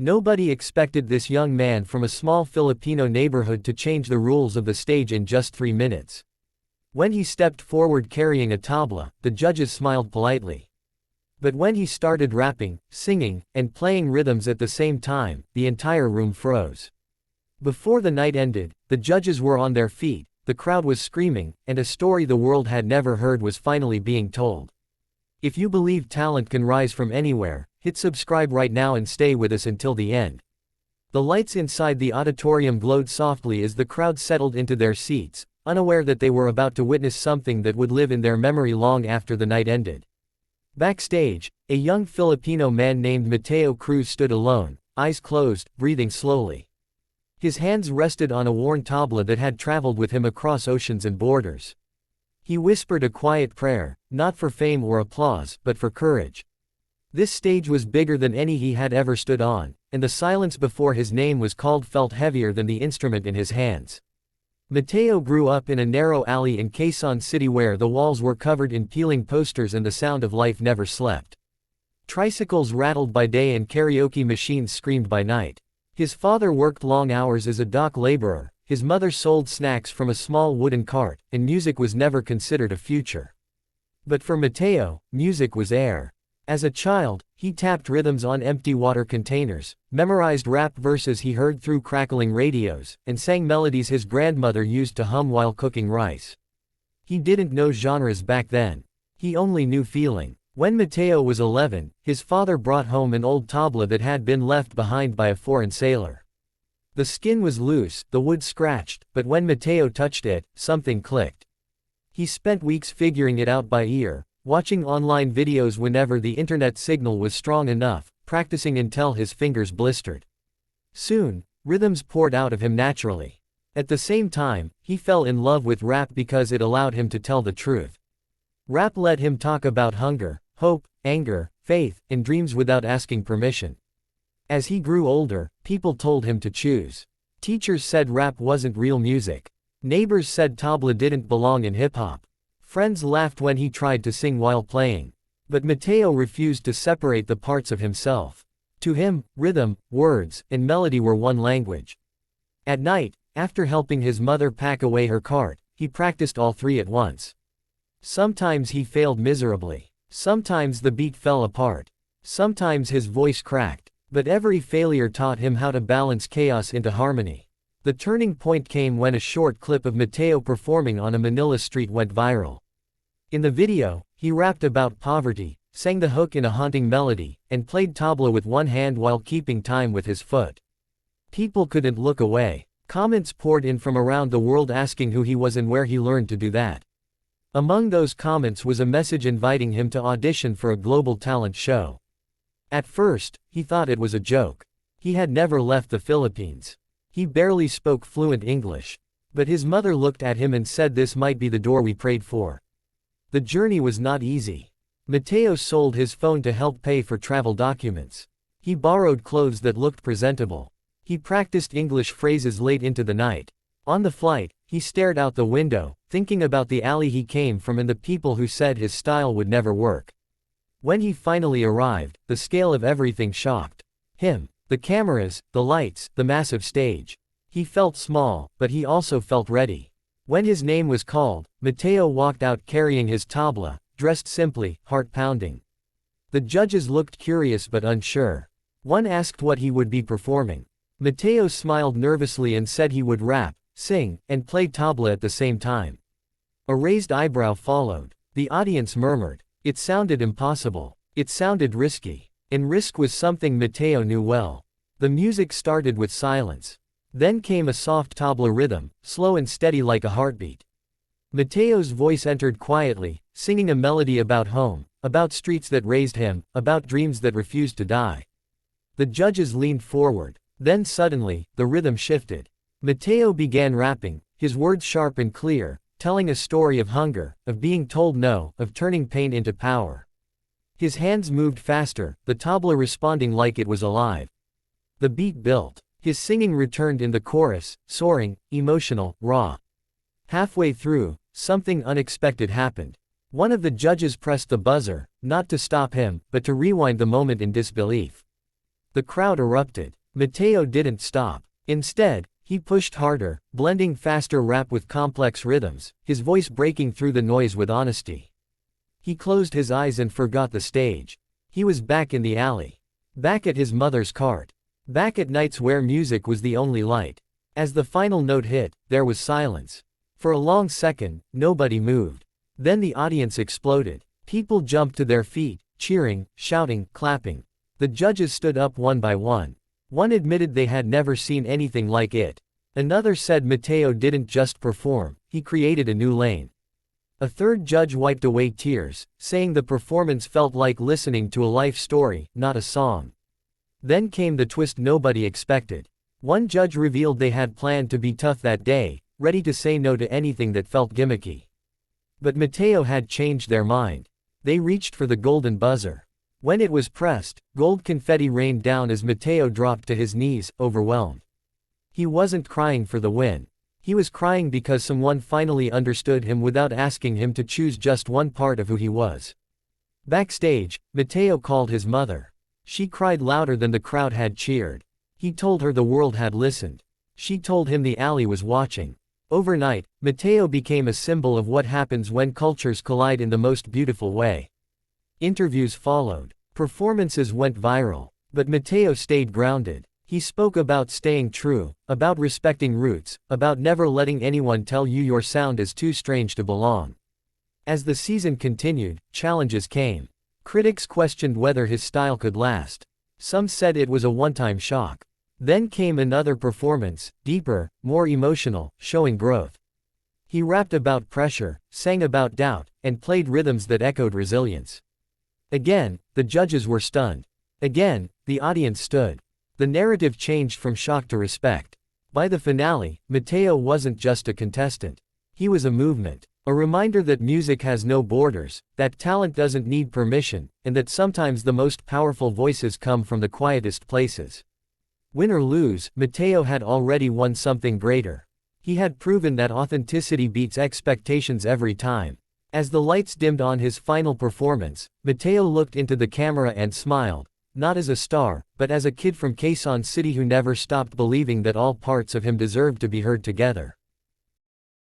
Nobody expected this young man from a small Filipino neighborhood to change the rules of the stage in just 3 minutes. When he stepped forward carrying a tabla, the judges smiled politely. But when he started rapping, singing, and playing rhythms at the same time, the entire room froze. Before the night ended, the judges were on their feet, the crowd was screaming, and a story the world had never heard was finally being told. If you believe talent can rise from anywhere, hit subscribe right now and stay with us until the end. The lights inside the auditorium glowed softly as the crowd settled into their seats, unaware that they were about to witness something that would live in their memory long after the night ended. Backstage, a young Filipino man named Mateo Cruz stood alone, eyes closed, breathing slowly. His hands rested on a worn tabla that had traveled with him across oceans and borders. He whispered a quiet prayer, not for fame or applause, but for courage. This stage was bigger than any he had ever stood on, and the silence before his name was called felt heavier than the instrument in his hands. Mateo grew up in a narrow alley in Quezon City where the walls were covered in peeling posters and the sound of life never slept. Tricycles rattled by day and karaoke machines screamed by night. His father worked long hours as a dock laborer, his mother sold snacks from a small wooden cart, and music was never considered a future. But for Mateo, music was air. As a child, he tapped rhythms on empty water containers, memorized rap verses he heard through crackling radios, and sang melodies his grandmother used to hum while cooking rice. He didn't know genres back then. He only knew feeling. When Mateo was 11, his father brought home an old tabla that had been left behind by a foreign sailor. The skin was loose, the wood scratched, but when Mateo touched it, something clicked. He spent weeks figuring it out by ear, watching online videos whenever the internet signal was strong enough, practicing until his fingers blistered. Soon, rhythms poured out of him naturally. At the same time, he fell in love with rap because it allowed him to tell the truth. Rap let him talk about hunger, hope, anger, faith, and dreams without asking permission. As he grew older, people told him to choose. Teachers said rap wasn't real music. Neighbors said tabla didn't belong in hip-hop. Friends laughed when he tried to sing while playing. But Mateo refused to separate the parts of himself. To him, rhythm, words, and melody were one language. At night, after helping his mother pack away her cart, he practiced all three at once. Sometimes he failed miserably. Sometimes the beat fell apart. Sometimes his voice cracked. But every failure taught him how to balance chaos into harmony. The turning point came when a short clip of Mateo performing on a Manila street went viral. In the video, he rapped about poverty, sang the hook in a haunting melody, and played tabla with one hand while keeping time with his foot. People couldn't look away. Comments poured in from around the world asking who he was and where he learned to do that. Among those comments was a message inviting him to audition for a global talent show. At first, he thought it was a joke. He had never left the Philippines. He barely spoke fluent English. But his mother looked at him and said this might be the door we prayed for. The journey was not easy. Mateo sold his phone to help pay for travel documents. He borrowed clothes that looked presentable. He practiced English phrases late into the night. On the flight, he stared out the window, thinking about the alley he came from and the people who said his style would never work. When he finally arrived, the scale of everything shocked him. The cameras, the lights, the massive stage. He felt small, but he also felt ready. When his name was called, Mateo walked out carrying his tabla, dressed simply, heart pounding. The judges looked curious but unsure. One asked what he would be performing. Mateo smiled nervously and said he would rap, sing, and play tabla at the same time. A raised eyebrow followed. The audience murmured. It sounded impossible. It sounded risky. And risk was something Mateo knew well. The music started with silence. Then came a soft tabla rhythm, slow and steady like a heartbeat. Mateo's voice entered quietly, singing a melody about home, about streets that raised him, about dreams that refused to die. The judges leaned forward. Then suddenly, the rhythm shifted. Mateo began rapping, his words sharp and clear, telling a story of hunger, of being told no, of turning pain into power. His hands moved faster, the tabla responding like it was alive. The beat built. His singing returned in the chorus, soaring, emotional, raw. Halfway through, something unexpected happened. One of the judges pressed the buzzer, not to stop him, but to rewind the moment in disbelief. The crowd erupted. Mateo didn't stop. Instead, he pushed harder, blending faster rap with complex rhythms, his voice breaking through the noise with honesty. He closed his eyes and forgot the stage. He was back in the alley. Back at his mother's cart. Back at nights where music was the only light. As the final note hit, there was silence. For a long second, nobody moved. Then the audience exploded. People jumped to their feet, cheering, shouting, clapping. The judges stood up one by one. One admitted they had never seen anything like it. Another said Mateo didn't just perform, he created a new lane. A third judge wiped away tears, saying the performance felt like listening to a life story, not a song. Then came the twist nobody expected. One judge revealed they had planned to be tough that day, ready to say no to anything that felt gimmicky. But Mateo had changed their mind. They reached for the golden buzzer. When it was pressed, gold confetti rained down as Mateo dropped to his knees, overwhelmed. He wasn't crying for the win. He was crying because someone finally understood him without asking him to choose just one part of who he was. Backstage, Mateo called his mother. She cried louder than the crowd had cheered. He told her the world had listened. She told him the alley was watching. Overnight, Mateo became a symbol of what happens when cultures collide in the most beautiful way. Interviews followed. Performances went viral. But Mateo stayed grounded. He spoke about staying true, about respecting roots, about never letting anyone tell you your sound is too strange to belong. As the season continued, challenges came. Critics questioned whether his style could last. Some said it was a one-time shock. Then came another performance, deeper, more emotional, showing growth. He rapped about pressure, sang about doubt, and played rhythms that echoed resilience. Again, the judges were stunned. Again, the audience stood. The narrative changed from shock to respect. By the finale, Mateo wasn't just a contestant. He was a movement. A reminder that music has no borders, that talent doesn't need permission, and that sometimes the most powerful voices come from the quietest places. Win or lose, Mateo had already won something greater. He had proven that authenticity beats expectations every time. As the lights dimmed on his final performance, Mateo looked into the camera and smiled, not as a star, but as a kid from Quezon City who never stopped believing that all parts of him deserved to be heard together.